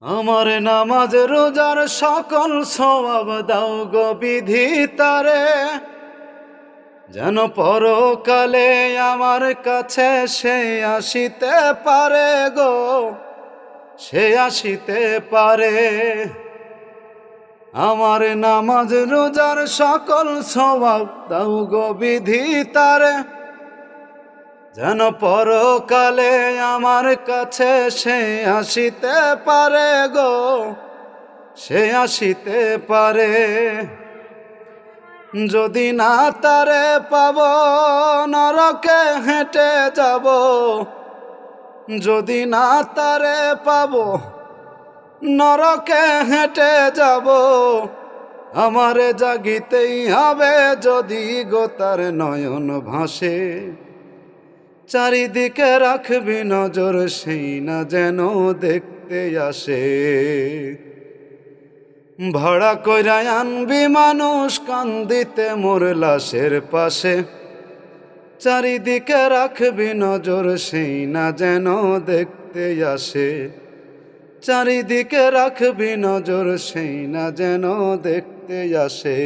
আমার নামাজ রোজার সকল সওয়াব দাও গো বিধিতারে, যেন পরকালে আমার কাছে সে আসিতে পারে গো, সে আসিতে পারে। আমার নামাজ রোজার সকল সওয়াব দাও গো বিধিতারে, যেন পরকালে আমার কাছে সে আসিতে পারে গো, সে আসিতে পারে। যদি না তারে পাব নরকে হেঁটে যাব, যদি না তারে পাব নরকে হেঁটে যাব। আমারে জাগিতেই হবে যদি গো তার নয়ন ভাসে, চারিদিকে রাখবি নজর সেই না যেন দেখতে আসে। ভাড়া কইরা আনবি মানুষ কান্দিতে মোর লাশের পাশে, চারিদিকে রাখবি নজর সেই না যেন দেখতে আসে। চারিদিকে রাখবি নজর সেই না যেন দেখতে আসে।